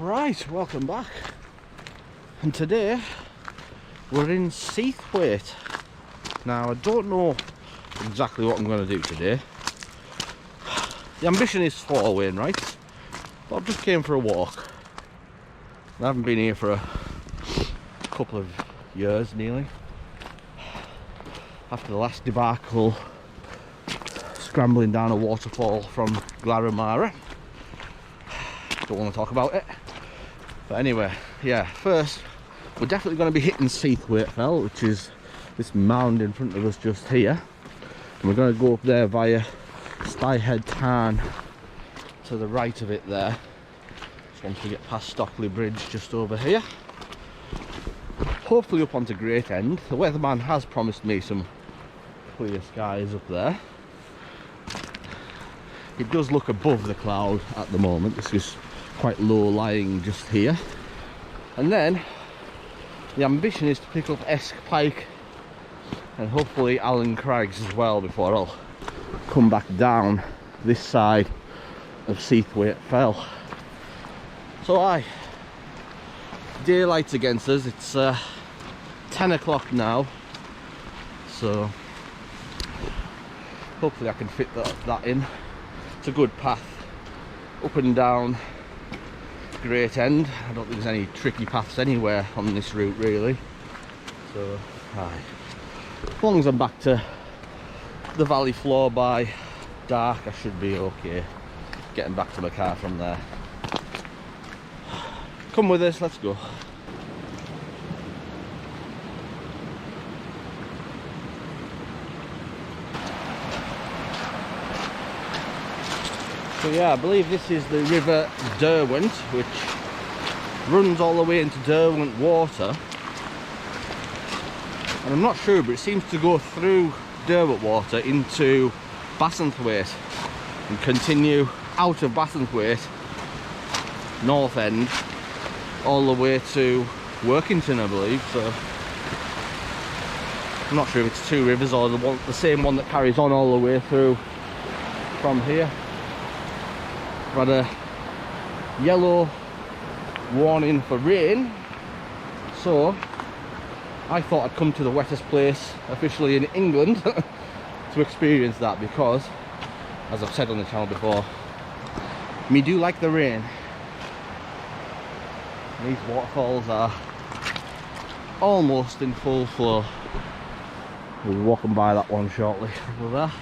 Right, welcome back. And today we're in Seathwaite. Now I don't know exactly what I'm going to do today. The ambition is for Wainwright, but I've just came for a walk. I haven't been here for a couple of years nearly. After the last debacle, scrambling down a waterfall from Glaramara. Don't want to talk about it. But anyway, yeah, first we're definitely going to be hitting Seathwaite Fell, which is this mound in front of us just here. And we're going to go up there via Sty Head tarn to the right of it there. Just once we get past Stockley Bridge just over here. Hopefully up onto Great End. The weatherman has promised me some clear skies up there. It does look above the cloud at the moment. This is quite low lying just here. And then the ambition is to pick up Esk Pike and hopefully Crags as well before I'll come back down this side of Seathwaite Fell. So daylight's against us. It's 10 o'clock now, so hopefully I can fit that in. It's a good path up and down Great End. I don't think there's any tricky paths anywhere on this route really, so as long as I'm back to the valley floor by dark, I should be okay getting back to my car from there. Come with us, let's go. So yeah, I believe this is the River Derwent, which runs all the way into Derwent water. And I'm not sure, but it seems to go through Derwent water into Bassenthwaite and continue out of Bassenthwaite, north end, all the way to Workington, I believe. So I'm not sure if it's two rivers or the same one that carries on all the way through from here. I've had a yellow warning for rain, so I thought I'd come to the wettest place officially in England to experience that, because, as I've said on the channel before, me do like the rain. These waterfalls are almost in full flow. We'll be walking by that one shortly over there.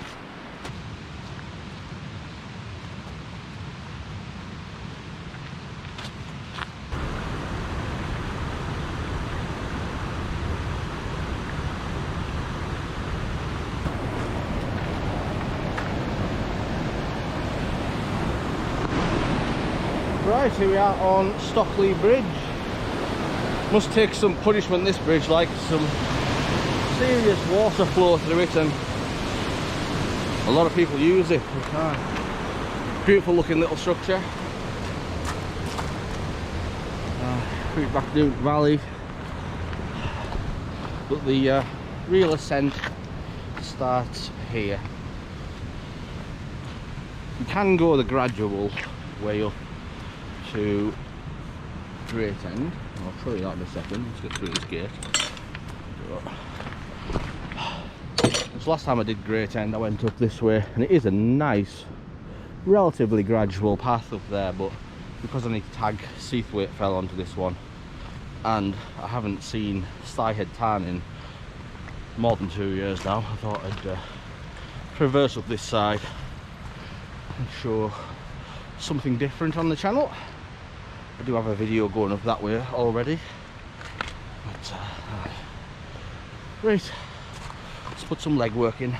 Right, here we are on Stockley Bridge. Must take some punishment, this bridge, like some serious water flow through it, and a lot of people use it. Beautiful looking little structure. Pretty back down valley, but the real ascent starts here. You can go the gradual way up to Great End. I'll show you that in a second. Let's get through this gate. So last time I did Great End, I went up this way, and it is a nice, relatively gradual path up there, but because I need to tag Seathwaite Fell onto this one, and I haven't seen Sty Head tarn in more than 2 years now, I thought I'd traverse up this side and show something different on the channel. I do have a video going up that way already, but right, let's put some legwork in.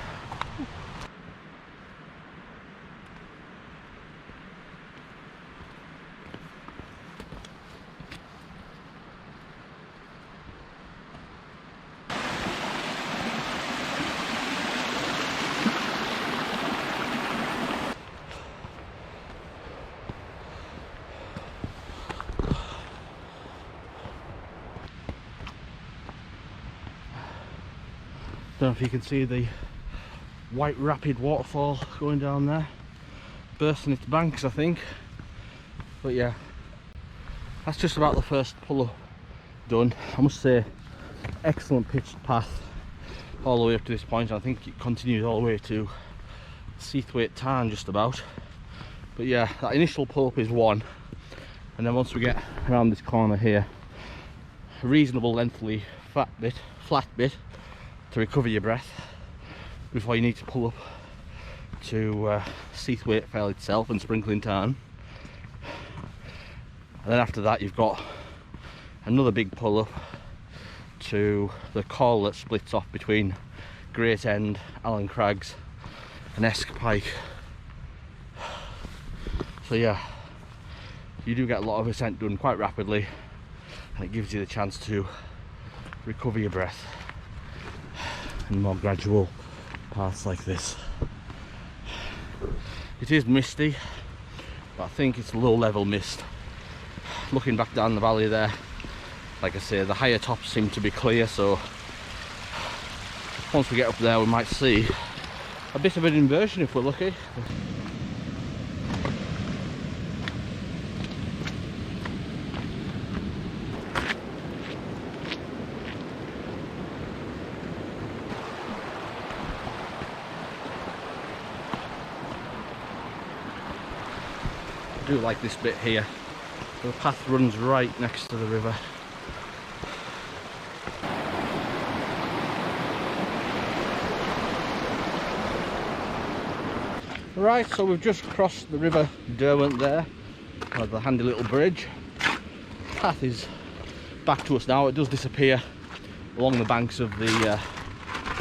Don't know if you can see the White Rapid waterfall going down there, bursting its banks I think. But yeah, that's just about the first pull up done. I must say, excellent pitched path all the way up to this point. I think it continues all the way to Seathwaite tarn just about. But yeah, that initial pull up is one, and then once we get around this corner here, a reasonable lengthily flat bit to recover your breath before you need to pull up to Seathwaite fell itself and Sprinkling tarn. And then after that you've got another big pull up to the Coll that splits off between Great End, Allen Crags and Esk Pike. So yeah, you do get a lot of ascent done quite rapidly, and it gives you the chance to recover your breath in more gradual paths like this. It is misty, but I think it's low level mist. Looking back down the valley there, like I say, the higher tops seem to be clear, so once we get up there we might see a bit of an inversion if we're lucky. I do like this bit here. The path runs right next to the river. Right, so we've just crossed the River Derwent there, the handy little bridge. The path is back to us now. It does disappear along the banks of the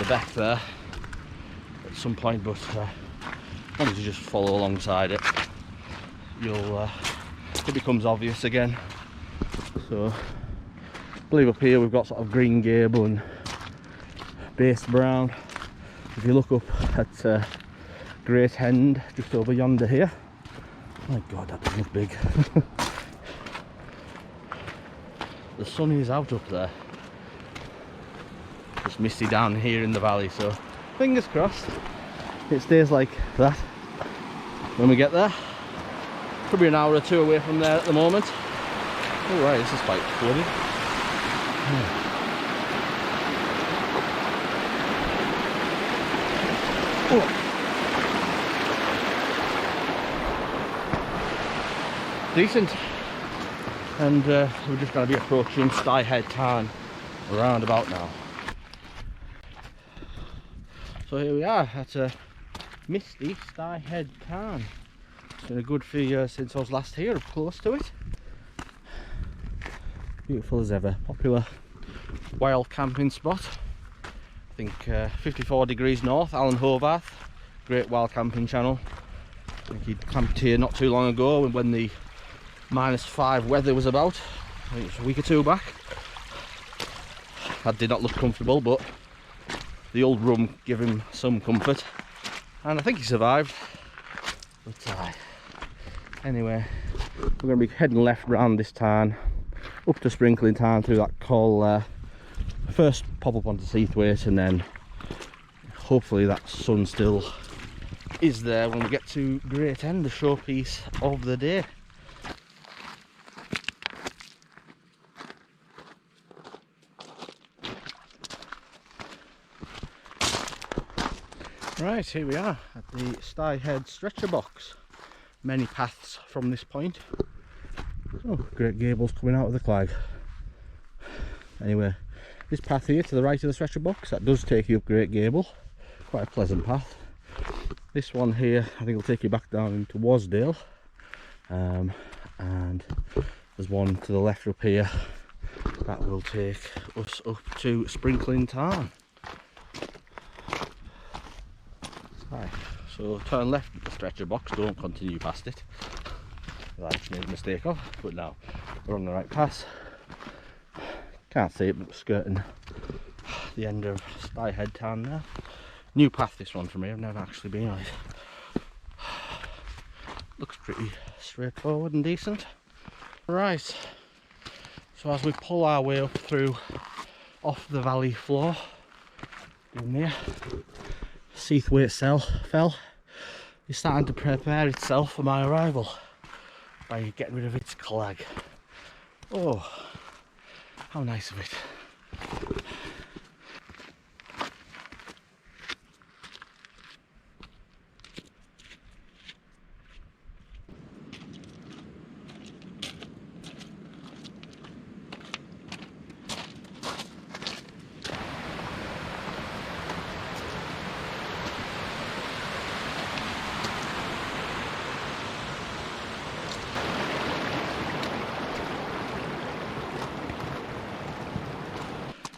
beck there at some point, but as long as you just follow alongside it, it becomes obvious again. So I believe up here we've got sort of green gable and base brown. If you look up at Great End just over yonder here, oh my god, that does look big. The sun is out up there. Just misty down here in the valley, so fingers crossed it stays like that when we get there. Probably an hour or two away from there at the moment. Oh right, this is quite flooded. Oh. Decent. And we're just going to be approaching Sty Head tarn around about now. So here we are at a misty Sty Head tarn. It's been a good few years since I was last here, up close to it. Beautiful as ever. Popular wild camping spot. I think 54 degrees north, Alan Hovarth, great wild camping channel. I think he camped here not too long ago when the -5 weather was about. I think it was a week or two back. That did not look comfortable, but the old rum gave him some comfort, and I think he survived. But anyway, we're going to be heading left round this tarn up to Sprinkling tarn through that Coll. First pop up onto Seathwaite, and then hopefully that sun still is there when we get to Great End, the showpiece of the day. Right, here we are at the Sty Head stretcher box. Many paths from this point. Oh, Great Gables coming out of the clag. Anyway, this path here to the right of the stretcher box, that does take you up Great Gable. Quite a pleasant path. This one here, I think will take you back down into Wasdale. And there's one to the left up here that will take us up to Sprinkling tarn. Right, so turn left at the stretcher box, don't continue past it. I just made a mistake of, but now we're on the right path. Can't see it, but we're skirting the end of Sty Head tarn now. New path this one for me, I've never actually been on it. Looks pretty straightforward and decent. Right, so as we pull our way up through off the valley floor, in there, Seathwaite fell is starting to prepare itself for my arrival by getting rid of its clag. Oh, how nice of it.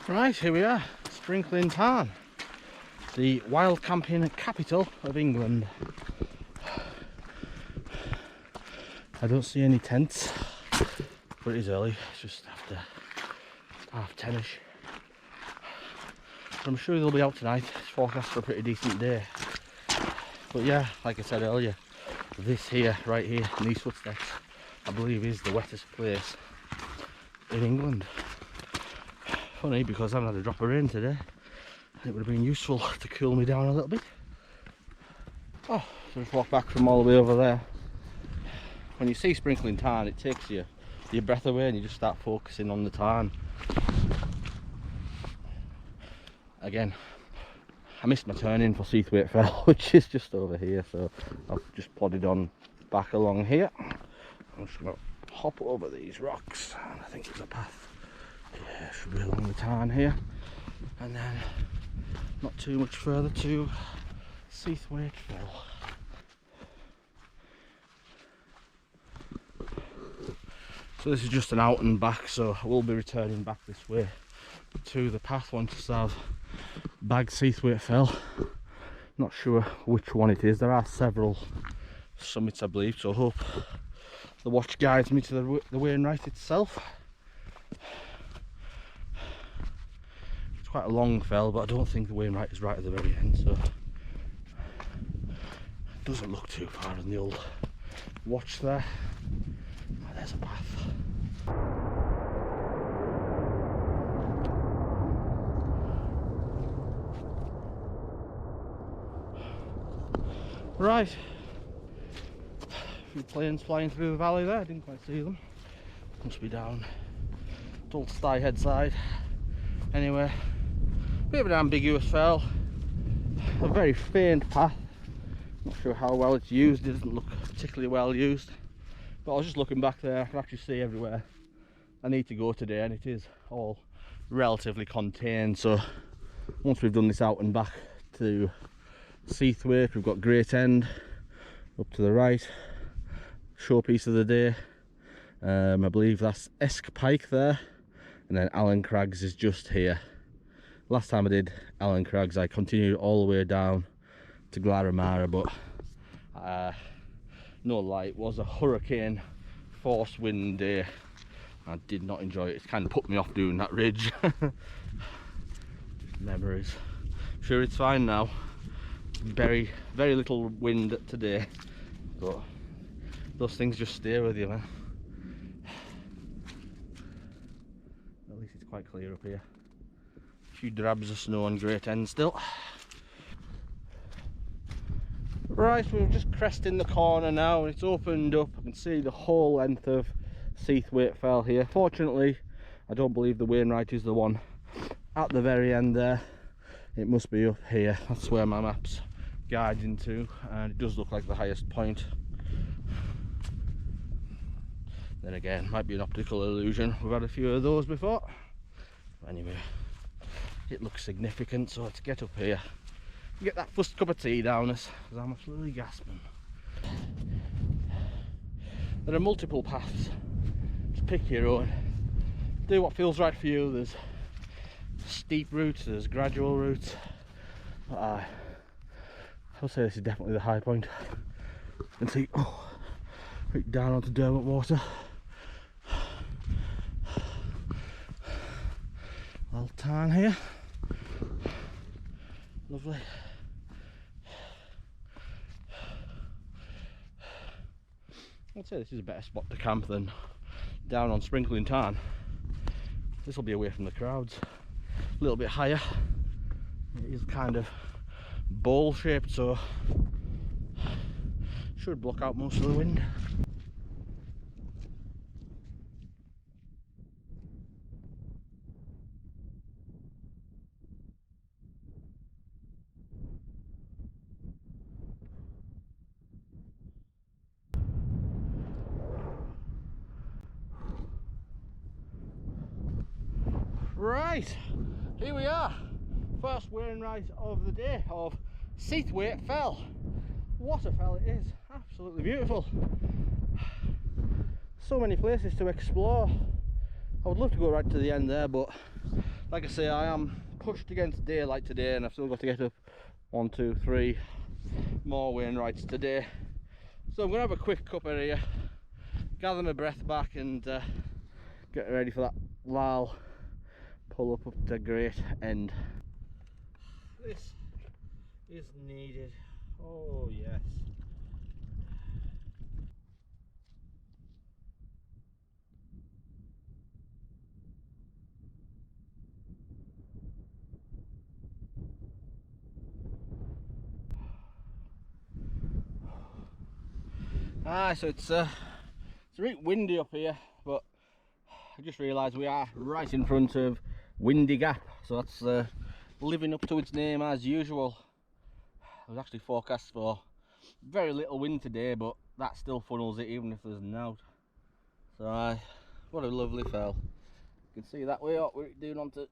Right, here we are, Sprinkling Tarn, the wild camping capital of England. I don't see any tents, but it is early, it's just after 10:30ish. I'm sure they'll be out tonight. It's forecast for a pretty decent day. But yeah, like I said earlier, this here, right here, in these footsteps, I believe is the wettest place in England. Funny, because I haven't had a drop of rain today. It would have been useful to cool me down a little bit. Oh, so just walk back from all the way over there. When you see Sprinkling Tarn, it takes your breath away and you just start focusing on the tarn. Again, I missed my turn in for Seathwaite Fell, which is just over here, so I've just plodded on back along here. I'm just going to hop over these rocks, and I think there's a path. Yeah, should be along the tarn here, and then not too much further to Seathwaite Fell. So this is just an out and back, so I will be returning back this way to the path once I've bagged Seathwaite Fell. Not sure which one it is. There are several summits, I believe, so I hope the watch guides me to the Wainwright itself. It's quite a long fell, but I don't think the Wainwright is right at the very end, so it doesn't look too far on the old watch there. Oh, there's a path. Right, a few planes flying through the valley there, I didn't quite see them. Must be down old Sty Head side. Anyway, bit of an ambiguous fell, a very faint path. Not sure how well it's used, it doesn't look particularly well used. But I was just looking back there, I can actually see everywhere I need to go today, and it is all relatively contained. So once we've done this out and back to Seathwaite, we've got Great End up to the right, showpiece of the day. I believe that's Esk Pike there, and then Alan Crags is just here. Last time I did Alan Crags, I continued all the way down to Glaramara, but no lie, it was a hurricane force wind day. I did not enjoy it. It kind of put me off doing that ridge. Just memories. Sure, it's fine now. Very little wind today, but those things just stay with you, man. At least it's quite clear up here. A few drabs of snow on Great End still. Right, we're just cresting the corner now, and it's opened up. I can see the whole length of Seathwaite Fell here. Fortunately, I don't believe the Wainwright is the one at the very end there. It must be up here. That's where my map's guiding to, and it does look like the highest point. Then again, might be an optical illusion. We've had a few of those before. Anyway, it looks significant, so let's get up here. Get that first cup of tea down us, because I'm absolutely gasping. There are multiple paths. Just pick your own. Do what feels right for you. There's steep routes, there's gradual routes. I'll say this is definitely the high point. You can see, oh, right down onto Derwent Water. Little tarn here. Lovely. I'd say this is a better spot to camp than down on Sprinkling Tarn. This will be away from the crowds, a little bit higher. It is kind of bowl shaped, so should block out most of the wind. Right, here we are. First Wainwright of the day of Seathwaite Fell. What a fell it is, absolutely beautiful. So many places to explore. I would love to go right to the end there, but like I say, I am pushed against daylight today and I've still got to get up 1, 2, 3 more Wainwrights today. So I'm going to have a quick cuppa here, gather my breath back and get ready for that lal pull up to great end. This is needed. Oh yes. So it's a bit windy up here, but I just realised we are right in front of Windy Gap, so that's living up to its name as usual. I was actually forecast for very little wind today, but that still funnels it even if there's no. So what a lovely fell. You can see that way up, we're doing onto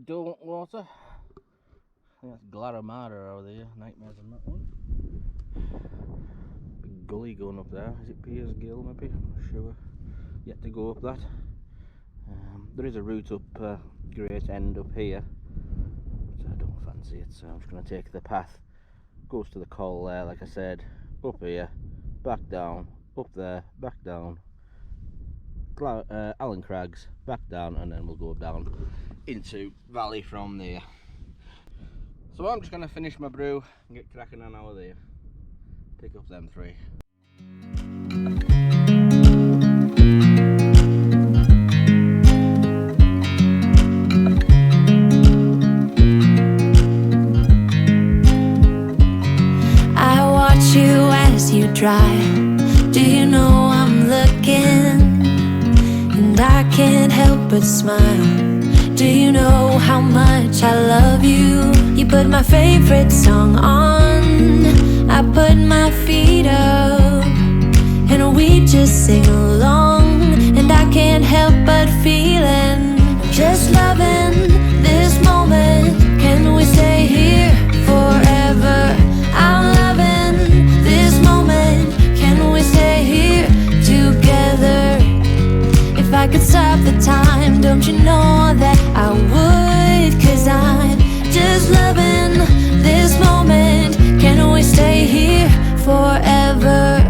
Don't Water. I think that's Glaramara over there, nightmares on that one. Big gully going up there, is it Piers Gill maybe? I'm not sure. Yet to go up that. There is a route up Great End up here, but I don't fancy it, so I'm just going to take the path. Goes to the Coll there, like I said, up here, back down, up there, back down, Allen Crags, back down, and then we'll go down into Valley from there. So I'm just going to finish my brew and get cracking on over there. Pick up them 3. Do you know I'm looking and I can't help but smile? Do you know how much I love you? You put my favorite song on, I put my feet up and we just sing along, and I can't help but feeling just loving this moment. Can we stay here forever? I'm loving this moment. Can we stay here together? If I could stop the time, don't you know that I would? 'Cause I'm just loving this moment. Can we stay here forever?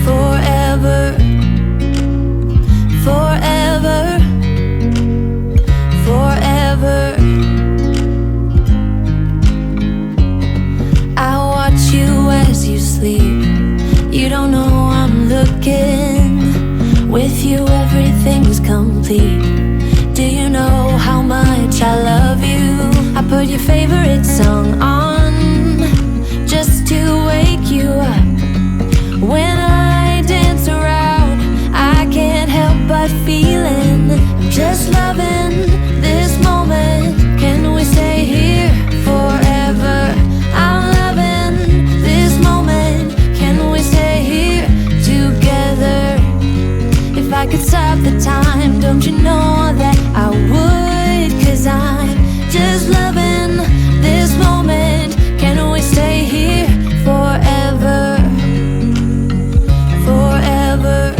Forever. Forever. Forever. I watch you as you sleep. You don't know I'm looking. With you everything's complete. Do you know how much I love you? I put your favorite song on just to wake you up. When I dance around, I can't help but feeling I'm just loving this moment. Can we stay here forever? I'm loving this moment. Can we stay here together? If I could stop the time, don't you know that I would? 'Cause I'm just loving this moment. Can we stay here forever? Forever.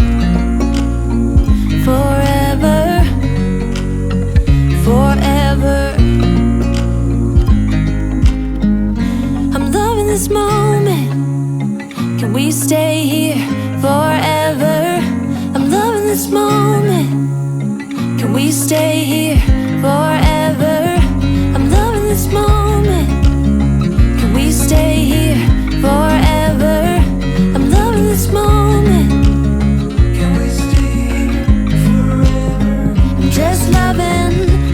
Forever. Forever. I'm loving this moment. Can we stay here forever? I'm loving this moment. Can we stay here forever? I'm loving this moment. Can we stay here forever? I'm loving this moment. Can we stay here forever? I'm just loving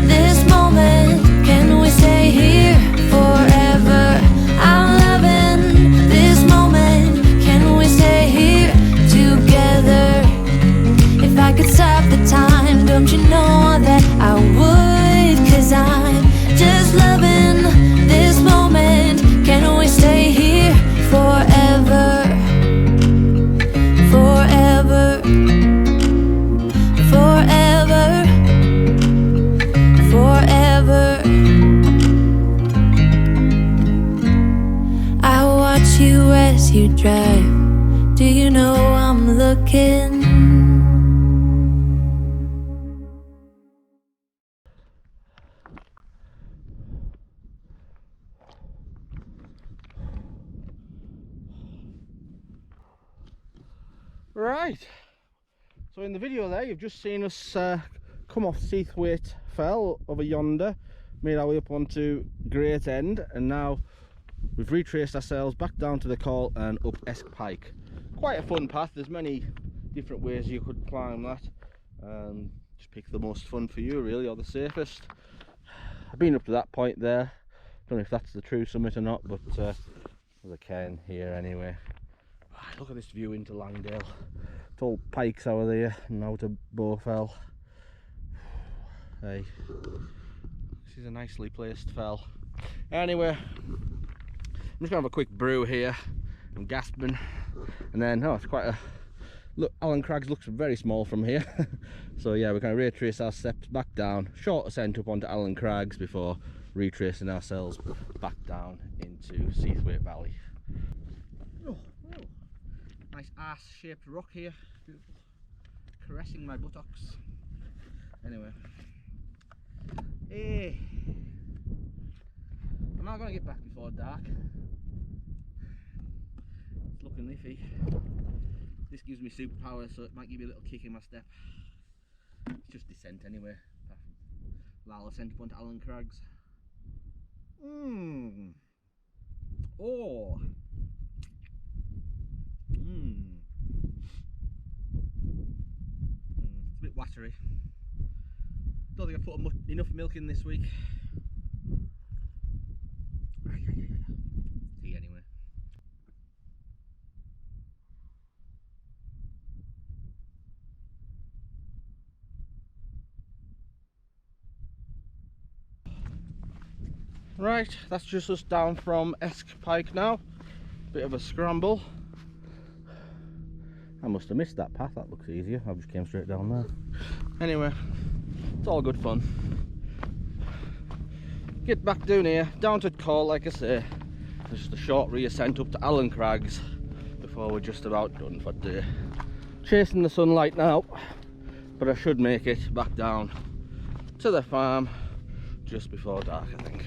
this moment. Can we stay here forever? I'm loving this moment. Can we stay here together? If I could stop the time, don't you know that I would? with you as you drive. Do you know I'm looking? Right, so in the video there you've just seen us come off Seathwaite Fell over yonder, made our way up onto Great End, and now we've retraced ourselves back down to the Coll and up Esk Pike. Quite a fun path, there's many different ways you could climb that. Just pick the most fun for you really, or the safest. I've been up to that point there, don't know if that's the true summit or not, but there's a cairn here anyway. Look at this view into Langdale. It's all pikes over there and out of Bowfell. Hey, this is a nicely placed fell. Anyway, I'm just gonna have a quick brew here. I'm gasping, and then it's quite a look. Allen Crags looks very small from here. So yeah, we're gonna retrace our steps back down, short ascent up onto Allen Crags before retracing ourselves back down into Seathwaite Valley. Nice ass-shaped rock here, beautiful, caressing my buttocks. Anyway, hey, I'm not going to get back before dark. It's looking iffy. This gives me superpowers, so it might give me a little kick in my step. It's just descent anyway, apart from Lala ascent up onto Allen Crags. Oh. It's a bit watery. Don't think I've put enough milk in this week. Tea anyway. Right, that's just us down from Esk Pike now. Bit of a scramble. I must have missed that path, that looks easier. I just came straight down there. Anyway, it's all good fun. Get back down here, down to Coll, like I say. There's just a short reascent up to Allen Crags before we're just about done for the day. Chasing the sunlight now, but I should make it back down to the farm just before dark, I think.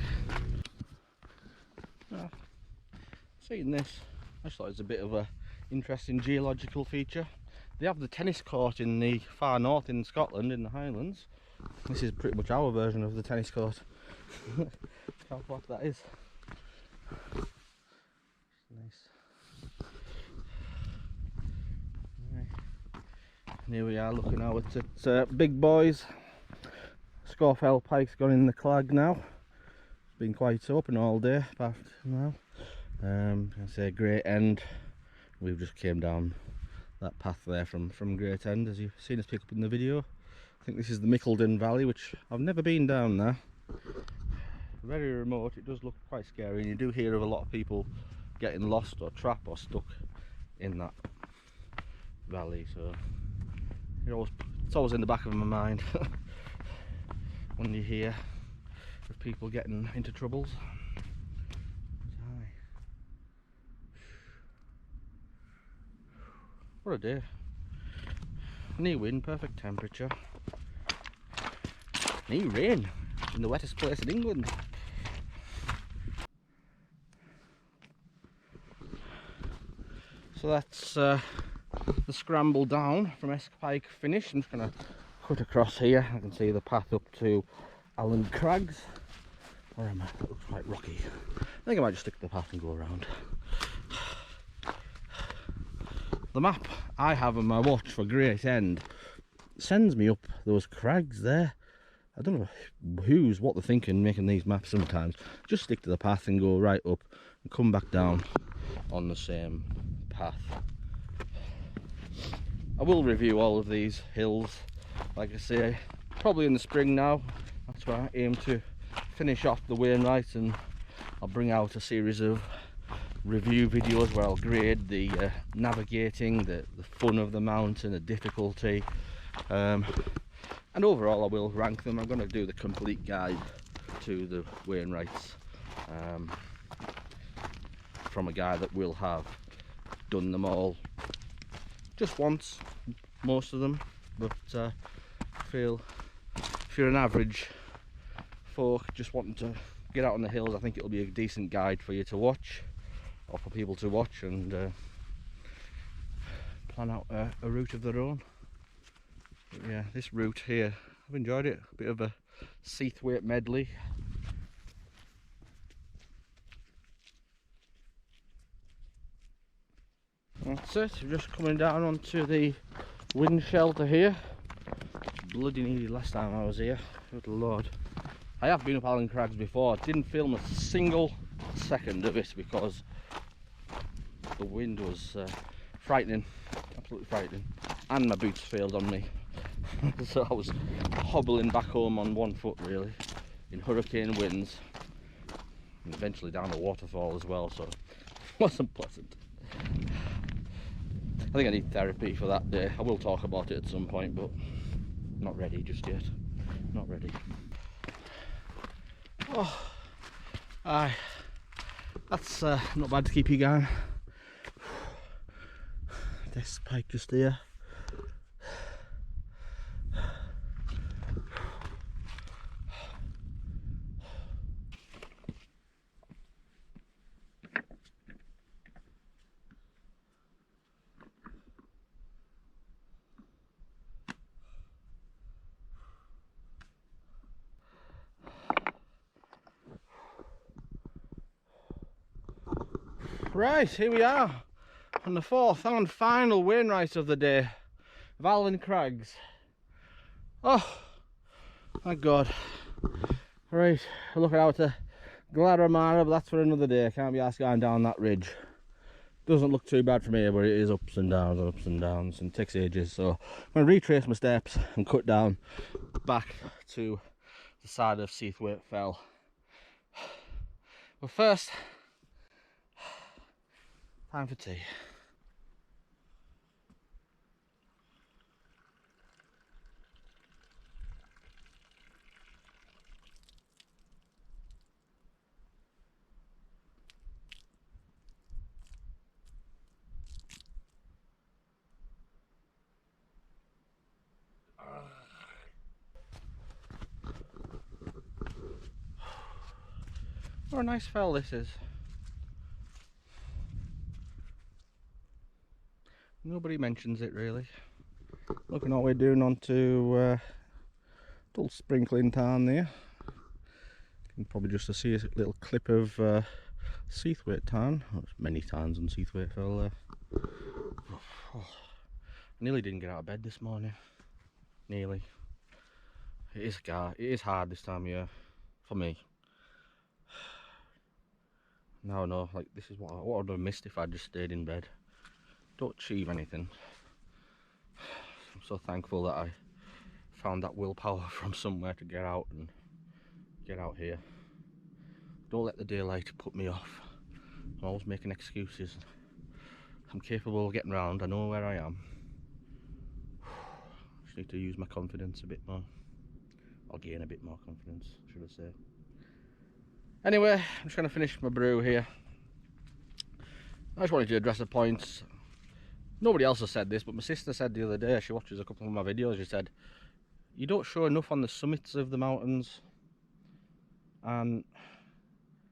Seeing this, I just thought it was a bit of a interesting geological feature. They have the tennis court in the far north in Scotland, in the Highlands. This is pretty much our version of the tennis court. How flat that is. Nice. Right. And here we are looking out at big boys. Scafell Pike's gone in the clag now. It's been quite open all day apart from now. I say Great End. We've just came down that path there from Great End, as you've seen us pick up in the video. I think this is the Mickleden Valley, which I've never been down there. Very remote, it does look quite scary, and you do hear of a lot of people getting lost or trapped or stuck in that valley, so it's always in the back of my mind when you hear of people getting into troubles. What a day. Knee wind, perfect temperature. Knee rain in the wettest place in England. So that's the scramble down from Esk Pike finished. I'm just going to cut across here. I can see the path up to Allen Crags. Where am I? That looks quite rocky. I think I might just stick to the path and go around. The map I have on my watch for Great End sends me up those crags there. I don't know what they're thinking making these maps sometimes. Just stick to the path and go right up and come back down on the same path. I will review all of these hills, like I say, probably in the spring now. That's where I aim to finish off the Wainwright, and I'll bring out a series of review videos where I'll grade the navigating, the fun of the mountain, the difficulty, and overall I will rank them. I'm going to do the complete guide to the Wainwrights. from a guy that will have done them all just once, most of them, but I feel if you're an average folk just wanting to get out on the hills, I think it'll be a decent guide for you to watch, or for people to watch, and plan out a route of their own. But yeah, this route here, I've enjoyed it. A bit of a Seathwaite medley. That's it, we're just coming down onto the wind shelter here. Bloody needed last time I was here, good lord. I have been up Allen Crags before, I didn't film a single second of it because the wind was frightening, absolutely frightening, and my boots failed on me. So I was hobbling back home on one foot really, in hurricane winds, and eventually down a waterfall as well, so it wasn't pleasant. I think I need therapy for that day. I will talk about it at some point, but not ready just yet. Not ready. Oh, aye. That's not bad to keep you going. Esk Pike just here. Right, here we are on the fourth and final Wainwright of the day of Allen Crags. Oh, thank God. Right, looking out to Glaramara, but that's for another day. I can't be asked going down that ridge. Doesn't look too bad from here, but it is ups and downs, and takes ages. So I'm going to retrace my steps and cut down back to the side of Seathwaite Fell. But first, time for tea. What a nice fell this is. Nobody mentions it really. Looking what we're doing onto little sprinkling tarn there. You can probably just see a little clip of Seathwaite tarn. Oh, there's many tarns on Seathwaite Fell there. Oh, I nearly didn't get out of bed this morning. Nearly. It is hard this time of year for me. Now I know, like, this is what I would have missed if I'd just stayed in bed. Don't achieve anything. I'm so thankful that I found that willpower from somewhere to get out and get out here. Don't let the daylight put me off. I'm always making excuses. I'm capable of getting around, I know where I am. Just need to use my confidence a bit more. I'll gain a bit more confidence, should I say. Anyway, I'm just going to finish my brew here. I just wanted to address a point. Nobody else has said this, but my sister said the other day, she watches a couple of my videos, she said, you don't show enough on the summits of the mountains. And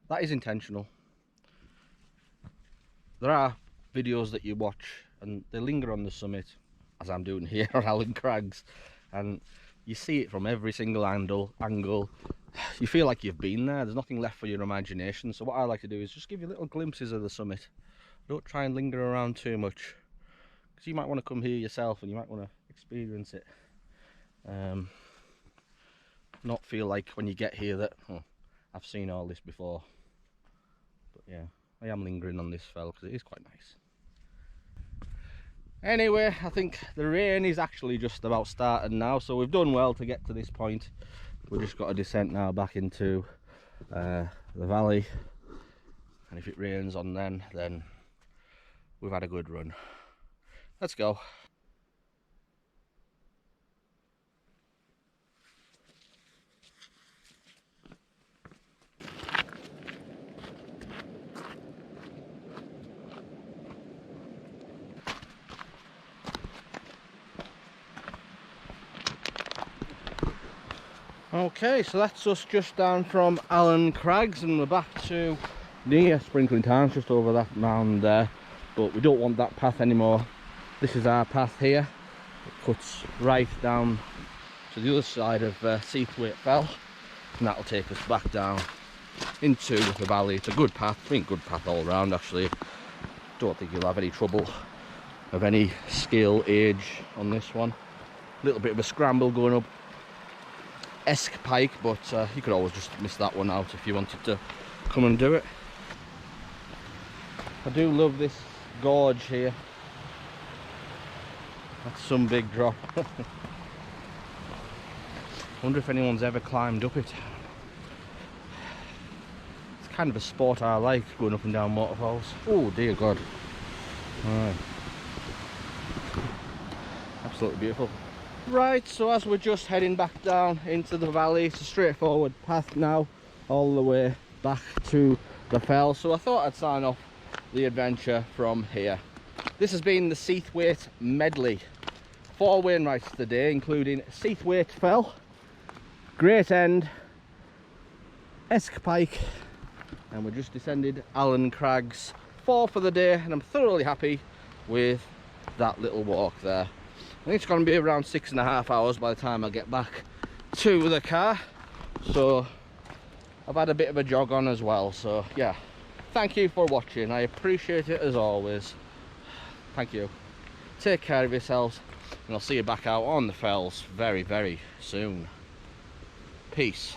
that is intentional. There are videos that you watch and they linger on the summit, as I'm doing here on Allen Crags, and you see it from every single angle. You feel like you've been there, there's nothing left for your imagination. So what I like to do is just give you little glimpses of the summit. Don't try and linger around too much, because you might want to come here yourself and you might want to experience it. Not feel like when you get here that, oh, I've seen all this before. But yeah, I am lingering on this fell because it is quite nice. Anyway, I think the rain is actually just about starting now, so we've done well to get to this point. We've just got a descent now back into the valley, and if it rains on then we've had a good run. Let's go. Okay, so that's us just down from Allen Crags, and we're back to near Sprinkling Tarns, just over that mound there. But we don't want that path anymore. This is our path here. It cuts right down to the other side of Seathwaite Fell, and that'll take us back down into the valley. It's a good path, I mean good path all round actually. Don't think you'll have any trouble of any skill, age on this one. A little bit of a scramble going up Esk Pike, but you could always just miss that one out if you wanted to come and do it. I do love this gorge here. That's some big drop. Wonder if anyone's ever climbed up it. It's kind of a sport I like, going up and down waterfalls. Oh dear God. Right. Absolutely beautiful. Right, so as we're just heading back down into the valley, it's a straightforward path now, all the way back to the fell. So I thought I'd sign off the adventure from here. This has been the Seathwaite Medley. 4 Wainwrights today, including Seathwaite Fell, Great End, Esk Pike, and we just descended Allen Crags. 4 for the day, and I'm thoroughly happy with that little walk there. I think it's going to be around 6.5 hours by the time I get back to the car. So I've had a bit of a jog on as well. So yeah, thank you for watching. I appreciate it as always. Thank you. Take care of yourselves, and I'll see you back out on the fells very, very soon. Peace.